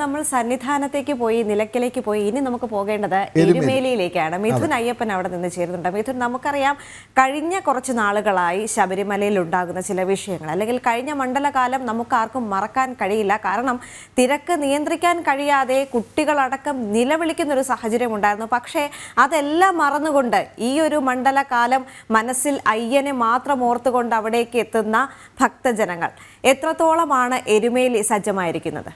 നമ്മൾ സന്നിധാനത്തേക്ക് പോയി, നിലയ്ക്കലേക്ക് പോയി. ഇനി നമുക്ക് പോകേണ്ടത് എരുമേലിയിലേക്കാണ്. മിഥുൻ അയ്യപ്പൻ അവിടെ നിന്ന് ചേരുന്നുണ്ട്. മിഥുൻ, നമുക്കറിയാം കഴിഞ്ഞ കുറച്ച് നാളുകളായി ശബരിമലയിൽ ഉണ്ടാകുന്ന ചില വിഷയങ്ങൾ, അല്ലെങ്കിൽ കഴിഞ്ഞ മണ്ഡലകാലം നമുക്കാർക്കും മറക്കാൻ കഴിയില്ല. കാരണം തിരക്ക് നിയന്ത്രിക്കാൻ കഴിയാതെ കുട്ടികളടക്കം നിലവിളിക്കുന്ന ഒരു സാഹചര്യം ഉണ്ടായിരുന്നു. പക്ഷേ അതെല്ലാം മറന്നുകൊണ്ട് ഈ ഒരു മണ്ഡലകാലം മനസ്സിൽ അയ്യനെ മാത്രം ഓർത്തുകൊണ്ട് അവിടേക്ക് എത്തുന്ന ഭക്തജനങ്ങൾ എത്രത്തോളമാണ് എരുമേലി സജ്ജമായിരിക്കുന്നത്?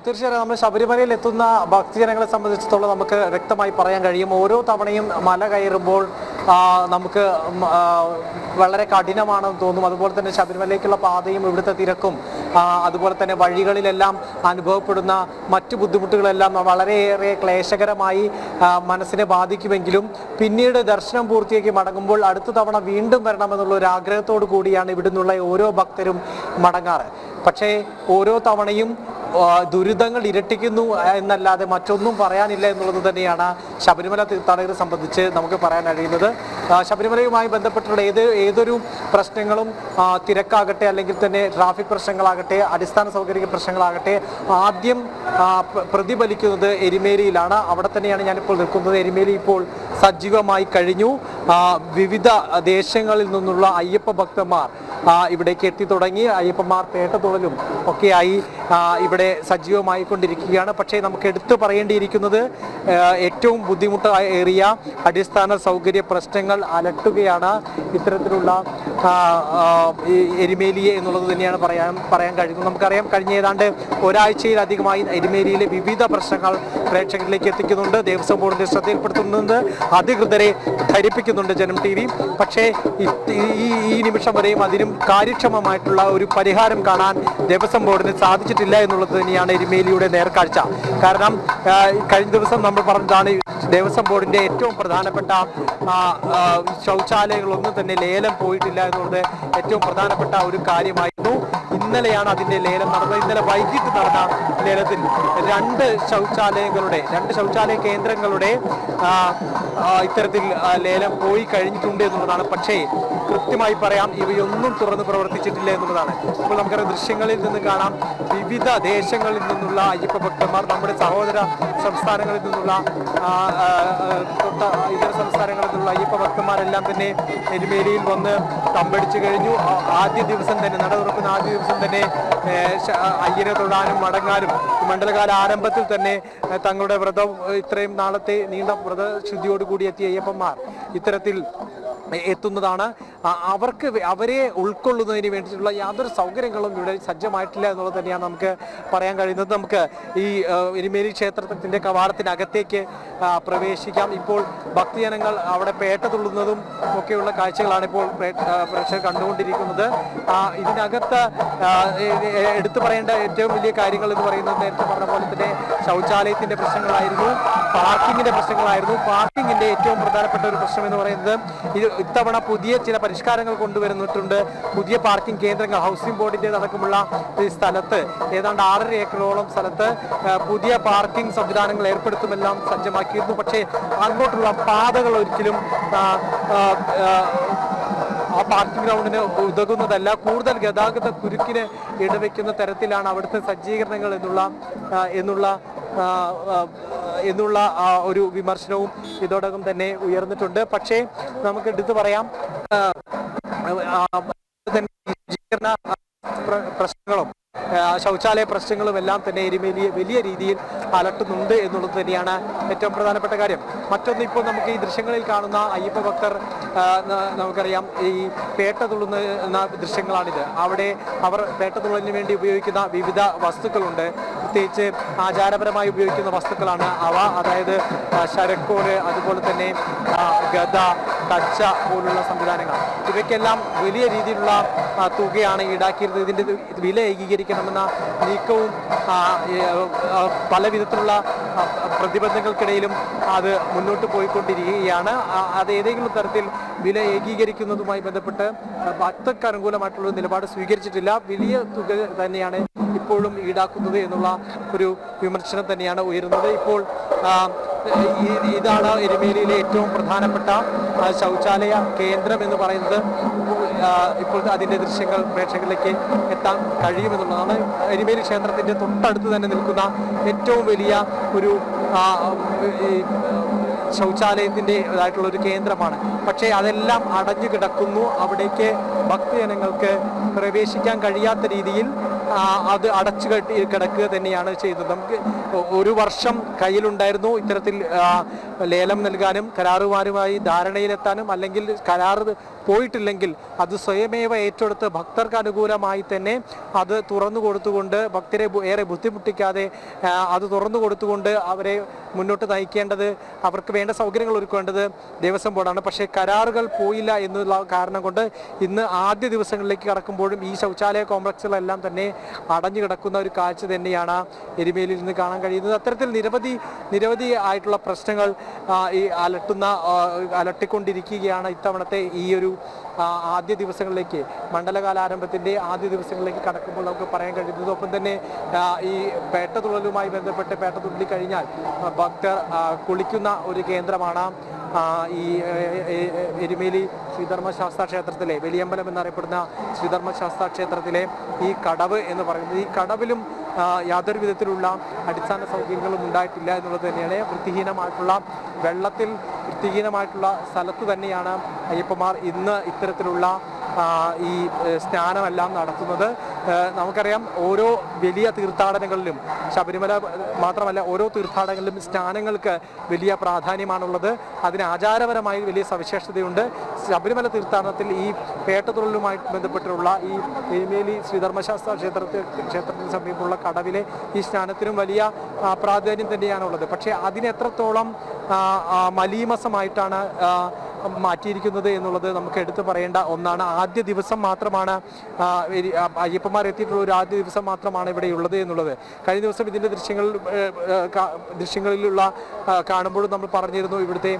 തീർച്ചയായും നമ്മൾ ശബരിമലയിൽ എത്തുന്ന ഭക്തജനങ്ങളെ സംബന്ധിച്ചിടത്തോളം നമുക്ക് വ്യക്തമായി പറയാൻ കഴിയും. ഓരോ തവണയും മല കയറുമ്പോൾ നമുക്ക് വളരെ കഠിനമാണെന്ന് തോന്നും. അതുപോലെ തന്നെ ശബരിമലയിലേക്കുള്ള പാതയും ഇവിടുത്തെ തിരക്കും അതുപോലെ തന്നെ വഴികളിലെല്ലാം അനുഭവപ്പെടുന്ന മറ്റു ബുദ്ധിമുട്ടുകളെല്ലാം വളരെയേറെ ക്ലേശകരമായി മനസ്സിനെ ബാധിക്കുമെങ്കിലും പിന്നീട് ദർശനം പൂർത്തിയാക്കി മടങ്ങുമ്പോൾ അടുത്ത തവണ വീണ്ടും വരണമെന്നുള്ള ഒരു ആഗ്രഹത്തോടു കൂടിയാണ് ഇവിടുന്നുള്ള ഓരോ ഭക്തരും മടങ്ങാറ്. പക്ഷേ ഓരോ തവണയും ദുരിതങ്ങൾ ഇരട്ടിക്കുന്നു എന്നല്ലാതെ മറ്റൊന്നും പറയാനില്ല എന്നുള്ളത് തന്നെയാണ് ശബരിമല തീർത്ഥാടകരെ സംബന്ധിച്ച് നമുക്ക് പറയാൻ കഴിയുന്നത്. ശബരിമലയുമായി ബന്ധപ്പെട്ടുള്ള ഏതൊരു പ്രശ്നങ്ങളും, തിരക്കാകട്ടെ അല്ലെങ്കിൽ തന്നെ ട്രാഫിക് പ്രശ്നങ്ങളാകട്ടെ, അടിസ്ഥാന സൗകര്യ പ്രശ്നങ്ങളാകട്ടെ, ആദ്യം പ്രതിഫലിക്കുന്നത് എരുമേലിയിലാണ്. അവിടെ തന്നെയാണ് ഞാനിപ്പോൾ നിൽക്കുന്നത്. എരുമേലി ഇപ്പോൾ സജീവമായി കഴിഞ്ഞു. വിവിധ ദേശങ്ങളിൽ നിന്നുള്ള അയ്യപ്പ ഭക്തന്മാർ ഇവിടേക്ക് എത്തി തുടങ്ങി. അയ്യപ്പന്മാർ പേട്ടതുള്ളലും ഒക്കെയായി ഇവിടെ സജീവമായി കൊണ്ടിരിക്കുകയാണ്. പക്ഷേ നമുക്ക് എടുത്തു പറയേണ്ടിയിരിക്കുന്നത് ഏറ്റവും ബുദ്ധിമുട്ടേറിയ അടിസ്ഥാന സൗകര്യ പ്രശ്നങ്ങൾ അലട്ടുകയാണ് ഇത്തരത്തിലുള്ള എരുമേലിയെ എന്നുള്ളത് തന്നെയാണ് പറയാൻ കഴിയുന്നത്. നമുക്കറിയാം കഴിഞ്ഞ ഏതാണ്ട് ഒരാഴ്ചയിലധികമായി എരുമേലിയിലെ വിവിധ പ്രശ്നങ്ങൾ പ്രേക്ഷകരിലേക്ക് എത്തിക്കുന്നുണ്ട്, ദേവസ്വം ബോർഡിന്റെ ശ്രദ്ധയിൽപ്പെടുത്തുന്നുണ്ട്, അധികൃതരെ ധരിപ്പിക്കുന്നുണ്ട് ജനം TV. പക്ഷേ ഈ നിമിഷം വരെയും അതിനും കാര്യക്ഷമമായിട്ടുള്ള ഒരു പരിഹാരം കാണാൻ ദേവസ്വം ബോർഡിന് സാധിച്ചിട്ടില്ല എന്നുള്ളത് തന്നെയാണ് എരുമേലിയുടെ നേർക്കാഴ്ച. കാരണം കഴിഞ്ഞ ദിവസം നമ്മൾ പറഞ്ഞതാണ് ദേവസ്വം ബോർഡിന്റെ ഏറ്റവും പ്രധാനപ്പെട്ട ശൗചാലയങ്ങളൊന്നും തന്നെ ലേലം പോയിട്ടില്ല എന്നുള്ളത് ഏറ്റവും പ്രധാനപ്പെട്ട ഒരു കാര്യമായിരുന്നു. ഇന്നലെയാണ് അതിന്റെ ലേലം നടന്നത്. ഇന്നലെ വൈകിട്ട് നടന്ന ലേലത്തിൽ രണ്ട് ശൗചാലയ കേന്ദ്രങ്ങളുടെ ഇത്തരത്തിൽ ലേലം പോയി കഴിഞ്ഞിട്ടുണ്ട് എന്നുള്ളതാണ്. പക്ഷേ കൃത്യമായി പറയാം, ഇവയൊന്നും തുറന്ന് പ്രവർത്തിച്ചിട്ടില്ല എന്നുള്ളതാണ്. ഇപ്പോൾ നമുക്കറിയാം, ദൃശ്യങ്ങളിൽ നിന്ന് കാണാം, വിവിധ ദേശങ്ങളിൽ നിന്നുള്ള അയ്യപ്പ ഭക്തന്മാർ, നമ്മുടെ സഹോദര സംസ്ഥാനങ്ങളിൽ നിന്നുള്ള ഇതര സംസ്ഥാനങ്ങളിൽ നിന്നുള്ള അയ്യപ്പ ഭക്തന്മാരെല്ലാം തന്നെ എരുമേലിയിൽ വന്ന് തമ്പടിച്ചു കഴിഞ്ഞു. ആദ്യ ദിവസം തന്നെ, നട തുറക്കുന്ന ആദ്യ ദിവസം തന്നെ അയ്യനെ തൊടാനും മടങ്ങാനും മണ്ഡലകാല ആരംഭത്തിൽ തന്നെ തങ്ങളുടെ വ്രതം, ഇത്രയും നാളത്തെ നീണ്ട വ്രതശുദ്ധിയോടുകൂടി എത്തിയ അയ്യപ്പന്മാർ ഇത്തരത്തിൽ എത്തുന്നതാണ്. അവരെ ഉൾക്കൊള്ളുന്നതിന് വേണ്ടിയിട്ടുള്ള യാതൊരു സൗകര്യങ്ങളും ഇവിടെ സജ്ജമായിട്ടില്ല എന്നുള്ളത് തന്നെയാണ് നമുക്ക് പറയാൻ കഴിയുന്നത്. നമുക്ക് ഈ എരുമേലി ക്ഷേത്രത്തിന്റെ കവാടത്തിനകത്തേക്ക് പ്രവേശിക്കാം. ഇപ്പോൾ ഭക്തജനങ്ങൾ അവിടെ പേട്ട തുള്ളുന്നതും ഒക്കെയുള്ള കാഴ്ചകളാണ് ഇപ്പോൾ പ്രേക്ഷകർ കണ്ടുകൊണ്ടിരിക്കുന്നത്. ഇതിനകത്ത് എടുത്തു പറയേണ്ട ഏറ്റവും വലിയ കാര്യങ്ങൾ എന്ന് പറയുന്നത്, നേരത്തെ പറഞ്ഞ പോലെ തന്നെ ശൗചാലയത്തിന്റെ പ്രശ്നങ്ങളായിരുന്നു, പാർക്കിങ്ങിന്റെ പ്രശ്നങ്ങളായിരുന്നു. പാർക്കിങ്ങിന്റെ ഏറ്റവും പ്രധാനപ്പെട്ട ഒരു പ്രശ്നം എന്ന് പറയുന്നത്, ഇത്തവണ പുതിയ ചില പരിഷ്കാരങ്ങൾ കൊണ്ടുവരുന്നിട്ടുണ്ട്. പുതിയ പാർക്കിംഗ് കേന്ദ്രങ്ങൾ, ഹൗസിംഗ് ബോർഡിന്റെ അടക്കമുള്ള ഈ സ്ഥലത്ത് ഏതാണ്ട് 6.5 ഏക്കറോളം സ്ഥലത്ത് പുതിയ പാർക്കിംഗ് സംവിധാനങ്ങൾ ഏർപ്പെടുത്തുമെല്ലാം സജ്ജമാക്കിയിരുന്നു. പക്ഷേ അങ്ങോട്ടുള്ള പാതകൾ ഒരിക്കലും ആ പാർക്കിംഗ് ഗ്രൗണ്ടിന് ഉതകുന്നതല്ല. കൂടുതൽ ഗതാഗത കുരുക്കിന് ഇടവെക്കുന്ന തരത്തിലാണ് അവിടുത്തെ സജ്ജീകരണങ്ങൾ എന്നുള്ള ഒരു വിമർശനവും ഇതോടകം തന്നെ ഉയർന്നിട്ടുണ്ട്. പക്ഷേ നമുക്ക് എടുത്തു പറയാം, പ്രശ്നങ്ങളും ശൗചാലയ പ്രശ്നങ്ങളും എല്ലാം തന്നെ എരുമേലിയെ വലിയ രീതിയിൽ അലട്ടുന്നുണ്ട് എന്നുള്ളത് തന്നെയാണ് ഏറ്റവും പ്രധാനപ്പെട്ട കാര്യം. മറ്റൊന്ന്, ഇപ്പോൾ നമുക്ക് ഈ ദൃശ്യങ്ങളിൽ കാണുന്ന അയ്യപ്പ ഭക്തർ, നമുക്കറിയാം ഈ പേട്ട തുള്ളുന്ന ദൃശ്യങ്ങളാണിത്. അവിടെ അവർ പേട്ട തുള്ളലിന് വേണ്ടി ഉപയോഗിക്കുന്ന വിവിധ വസ്തുക്കളുണ്ട്. പ്രത്യേകിച്ച് ആചാരപരമായി ഉപയോഗിക്കുന്ന വസ്തുക്കളാണ് അവ. അതായത് ശരക്കോല്, അതുപോലെ തന്നെ ഗദ, കച്ച പോലുള്ള സംവിധാനങ്ങൾ. ഇവയ്ക്കെല്ലാം വലിയ രീതിയിലുള്ള തുകയാണ് ഈടാക്കിയിരുന്നത്. ഇതിൻ്റെ വില ഏകീകരിക്കണമെന്ന നീക്കവും പല വിധത്തിലുള്ള പ്രതിബന്ധങ്ങൾക്കിടയിലും അത് മുന്നോട്ട് പോയിക്കൊണ്ടിരിക്കുകയാണ്. അത് ഏതെങ്കിലും തരത്തിൽ വില ഏകീകരിക്കുന്നതുമായി ബന്ധപ്പെട്ട് ഭക്തർക്ക് അനുകൂലമായിട്ടുള്ള നിലപാട് സ്വീകരിച്ചിട്ടില്ല. വലിയ തുക തന്നെയാണ് ഇപ്പോഴും ഈടാക്കുന്നത് എന്നുള്ള ഒരു വിമർശനം തന്നെയാണ് ഉയരുന്നത്. ഇപ്പോൾ ഇതാണ് എരുമേലിയിലെ ഏറ്റവും പ്രധാനപ്പെട്ട ശൗചാലയ കേന്ദ്രം എന്ന് പറയുന്നത്. ഇപ്പോൾ അതിൻ്റെ ദൃശ്യങ്ങൾ പ്രേക്ഷകരിലേക്ക് എത്താൻ കഴിയുമെന്നുള്ളതാണ്. എരുമേലി ക്ഷേത്രത്തിൻ്റെ തൊട്ടടുത്ത് തന്നെ നിൽക്കുന്ന ഏറ്റവും വലിയ ഒരു ശൗചാലയത്തിൻ്റെതായിട്ടുള്ള ഒരു കേന്ദ്രമാണ്. പക്ഷേ അതെല്ലാം അടഞ്ഞു കിടക്കുന്നു. അവിടേക്ക് ഭക്തജനങ്ങൾക്ക് പ്രവേശിക്കാൻ കഴിയാത്ത രീതിയിൽ അത് അടച്ചു കിടക്കുക തന്നെയാണ് ചെയ്തത്. നമുക്ക് ഒരു വർഷം കയ്യിലുണ്ടായിരുന്നു ഇത്തരത്തിൽ ലേലം നൽകാനും കരാറുമാരുമായി ധാരണയിലെത്താനും, അല്ലെങ്കിൽ കരാറ് പോയിട്ടില്ലെങ്കിൽ അത് സ്വയമേവ ഏറ്റെടുത്ത് ഭക്തർക്ക് അനുകൂലമായി തന്നെ അത് തുറന്നു കൊടുത്തുകൊണ്ട് ഭക്തരെ ഏറെ ബുദ്ധിമുട്ടിക്കാതെ അത് തുറന്നു കൊടുത്തുകൊണ്ട് അവരെ മുന്നോട്ട് നയിക്കേണ്ടത്, അവർക്ക് വേണ്ട സൗകര്യങ്ങൾ ഒരുക്കേണ്ടത് ദേവസ്വം ബോർഡാണ്. പക്ഷേ കരാറുകൾ പോയില്ല എന്നുള്ള കാരണം കൊണ്ട് ഇന്ന് ആദ്യ ദിവസങ്ങളിലേക്ക് കടക്കുമ്പോഴും ഈ ശൗചാലയ കോംപ്ലക്സുകളെല്ലാം തന്നെ അടഞ്ഞു കിടക്കുന്ന ഒരു കാഴ്ച തന്നെയാണ് എരുമേലിയിൽ നിന്ന് കാണാൻ കഴിയുന്നത്. അത്തരത്തിൽ നിരവധി ആയിട്ടുള്ള പ്രശ്നങ്ങൾ ഈ അലട്ടിക്കൊണ്ടിരിക്കുകയാണ് ഇത്തവണത്തെ ഈ ഒരു ആദ്യ ദിവസങ്ങളിലേക്ക്, മണ്ഡലകാല ആരംഭത്തിൻ്റെ ആദ്യ ദിവസങ്ങളിലേക്ക് കടക്കുമ്പോൾ നമുക്ക് പറയാൻ കഴിയുന്നത്. ഒപ്പം തന്നെ ഈ പേട്ടതുള്ളലുമായി ബന്ധപ്പെട്ട് പേട്ടതുള്ളി കഴിഞ്ഞാൽ ഭക്തർ കുളിക്കുന്ന ഒരു കേന്ദ്രമാണ് ഈ എരുമേലി ശ്രീധർമ്മശാസ്താ ക്ഷേത്രത്തിലെ വലിയമ്പലം എന്നറിയപ്പെടുന്ന ശ്രീധർമ്മശാസ്താ ക്ഷേത്രത്തിലെ ഈ കടവ് എന്ന് പറയുന്നത്. ഈ കടവിലും യാതൊരു വിധത്തിലുള്ള അടിസ്ഥാന സൗകര്യങ്ങളും ഉണ്ടായിട്ടില്ല എന്നുള്ളത് തന്നെയാണ്. വൃത്തിഹീനമായിട്ടുള്ള വെള്ളത്തിൽ വൃത്തിഹീനമായിട്ടുള്ള സ്ഥലത്ത് തന്നെയാണ് അയ്യപ്പന്മാർ ഇന്ന് ഇത്തരത്തിലുള്ള ഈ സ്നാനമെല്ലാം നടത്തുന്നത്. നമുക്കറിയാം ഓരോ വലിയ തീർത്ഥാടനങ്ങളിലും, ശബരിമല മാത്രമല്ല ഓരോ തീർത്ഥാടനങ്ങളിലും സ്നാനങ്ങൾക്ക് വലിയ പ്രാധാന്യമാണുള്ളത്. അതിന് ആചാരപരമായി വലിയ സവിശേഷതയുണ്ട്. ശബരിമല തീർത്ഥാടനത്തിൽ ഈ പേട്ടതുള്ളലുമായി ബന്ധപ്പെട്ടുള്ള ഈ എരുമേലി ശ്രീധർമ്മശാസ്ത്ര ക്ഷേത്രത്തിന് സമീപമുള്ള കടവിലെ ഈ സ്നാനത്തിനും വലിയ പ്രാധാന്യം തന്നെയാണുള്ളത്. പക്ഷേ അതിനെത്രത്തോളം മലീമസമായിട്ടാണ് മാറ്റിയിരിക്കുന്നത് എന്നുള്ളത് നമുക്ക് എടുത്തു പറയേണ്ട ഒന്നാണ്. ആദ്യ ദിവസം മാത്രമാണ് അയ്യപ്പന്മാർ എത്തിയിട്ടുള്ള ഒരു ആദ്യ ദിവസം മാത്രമാണ് ഇവിടെ ഉള്ളത് എന്നുള്ളത്. കഴിഞ്ഞ ദിവസം ഇതിൻ്റെ ദൃശ്യങ്ങളിലുള്ള കാണുമ്പോഴും നമ്മൾ പറഞ്ഞിരുന്നു ഇവിടുത്തെ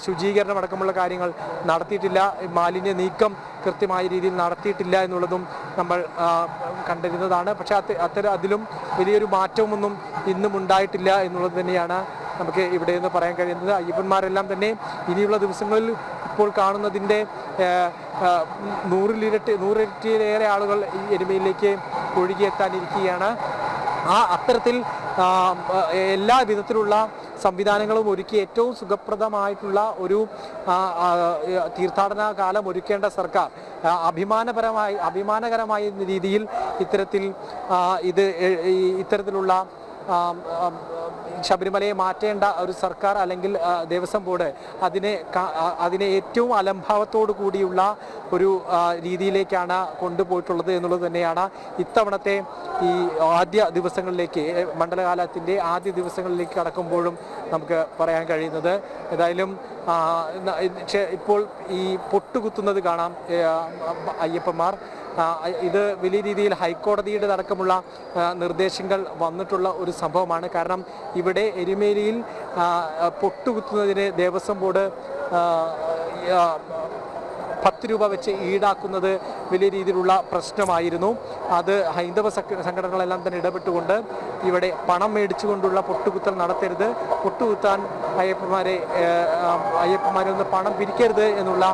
ശുചീകരണം അടക്കമുള്ള കാര്യങ്ങൾ നടത്തിയിട്ടില്ല, മാലിന്യ നീക്കം കൃത്യമായ രീതിയിൽ നടത്തിയിട്ടില്ല എന്നുള്ളതും നമ്മൾ കണ്ടിരുന്നതാണ്. പക്ഷേ അതിലും വലിയൊരു മാറ്റമൊന്നും ഇന്നും ഉണ്ടായിട്ടില്ല എന്നുള്ളത് തന്നെയാണ് നമുക്ക് ഇവിടെ നിന്ന് പറയാൻ കഴിയുന്നത്. അയ്യപ്പന്മാരെല്ലാം തന്നെ ഇനിയുള്ള ദിവസങ്ങളിൽ ഇപ്പോൾ കാണുന്നതിൻ്റെ 100 ആളുകൾ ഈ എരുമയിലേക്ക് ഒഴുകിയെത്താനിരിക്കുകയാണ്. അത്തരത്തിൽ എല്ലാ വിധത്തിലുള്ള സംവിധാനങ്ങളും ഒരുക്കി ഏറ്റവും സുഖപ്രദമായിട്ടുള്ള ഒരു തീർത്ഥാടന കാലം ഒരുക്കേണ്ട സർക്കാർ അഭിമാനകരമായ രീതിയിൽ ഇത്തരത്തിലുള്ള ശബരിമലയെ മാറ്റേണ്ട ഒരു സർക്കാർ അല്ലെങ്കിൽ ദേവസ്വം ബോർഡ് അതിനെ ഏറ്റവും അലംഭാവത്തോടു കൂടിയുള്ള ഒരു രീതിയിലേക്കാണ് കൊണ്ടുപോയിട്ടുള്ളത് എന്നുള്ളത് തന്നെയാണ് ഇത്തവണത്തെ ഈ ആദ്യ ദിവസങ്ങളിലേക്ക്, മണ്ഡലകാലത്തിൻ്റെ ആദ്യ ദിവസങ്ങളിലേക്ക് കടക്കുമ്പോഴും നമുക്ക് പറയാൻ കഴിയുന്നത്. ഏതായാലും ഇപ്പോൾ ഈ പൊട്ടുകുത്തുന്നത് കാണാം അയ്യപ്പന്മാർ. ഇത് വലിയ രീതിയിൽ ഹൈക്കോടതിയുടെ അടക്കമുള്ള നിർദ്ദേശങ്ങൾ വന്നിട്ടുള്ള ഒരു സംഭവമാണ്. കാരണം ഇവിടെ എരുമേലിയിൽ പൊട്ടുകുത്തുന്നതിന് ദേവസ്വം ബോർഡ് 10 രൂപ വെച്ച് ഈടാക്കുന്നത് വലിയ രീതിയിലുള്ള പ്രശ്നമായിരുന്നു. അത് ഹൈന്ദവ സംഘടനകളെല്ലാം തന്നെ ഇടപെട്ടുകൊണ്ട് ഇവിടെ പണം മേടിച്ചുകൊണ്ടുള്ള പൊട്ടുകുത്തൽ നടത്തരുത്, പൊട്ടുകുത്താൻ അയ്യപ്പന്മാരെ ഒന്ന് പണം പിരിക്കരുത് എന്നുള്ള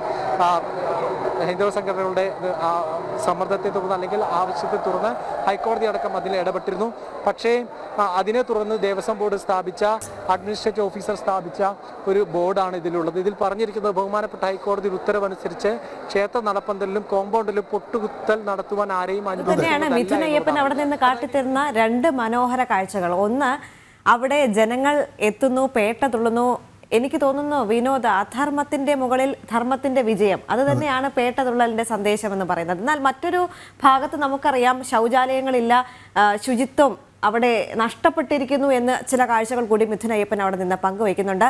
ഹൈന്ദവ സംഘടനകളുടെ സമ്മർദ്ദത്തെ തുടർന്ന് അല്ലെങ്കിൽ ആവശ്യത്തെ തുടർന്ന് ഹൈക്കോടതി അടക്കം അതിൽ ഇടപെട്ടിരുന്നു. പക്ഷേ അതിനെ തുടർന്ന് ദേവസ്വം ബോർഡ് സ്ഥാപിച്ച, അഡ്മിനിസ്ട്രേറ്റീവ് ഓഫീസർ സ്ഥാപിച്ച ഒരു ബോർഡാണ് ഇതിലുള്ളത്. ഇതിൽ പറഞ്ഞിരിക്കുന്നത് ബഹുമാനപ്പെട്ട ഹൈക്കോടതി ഉത്തരവനുസരിച്ച് ക്ഷേത്ര നടപ്പന്തലിലും കോമ്പൗണ്ടിലും പൊട്ടുകുത്തൽ നടത്തുവാൻ ആരെയും അനുവദിക്കില്ല. മിഥുൻ അയ്യപ്പൻ അവിടെ നിന്ന് കാട്ടിത്തരുന്ന 2 മനോഹര കാഴ്ചകൾ. ഒന്ന്, അവിടെ ജനങ്ങൾ എത്തുന്നു, പേട്ട തുള്ളുന്നു. എനിക്ക് തോന്നുന്നു വിനോദ, അധർമ്മത്തിന്റെ മുകളിൽ ധർമ്മത്തിന്റെ വിജയം, അത് തന്നെയാണ് പേട്ടതുള്ളലിന്റെ സന്ദേശം എന്ന് പറയുന്നത്. എന്നാൽ മറ്റൊരു ഭാഗത്ത് നമുക്കറിയാം ശൗചാലയങ്ങളില്ല, ശുചിത്വം അവിടെ നഷ്ടപ്പെട്ടിരിക്കുന്നു എന്ന് ചില കാഴ്ചകൾ കൂടി മിഥുൻ അയ്യപ്പൻ അവിടെ നിന്ന് പങ്കുവയ്ക്കുന്നുണ്ട്.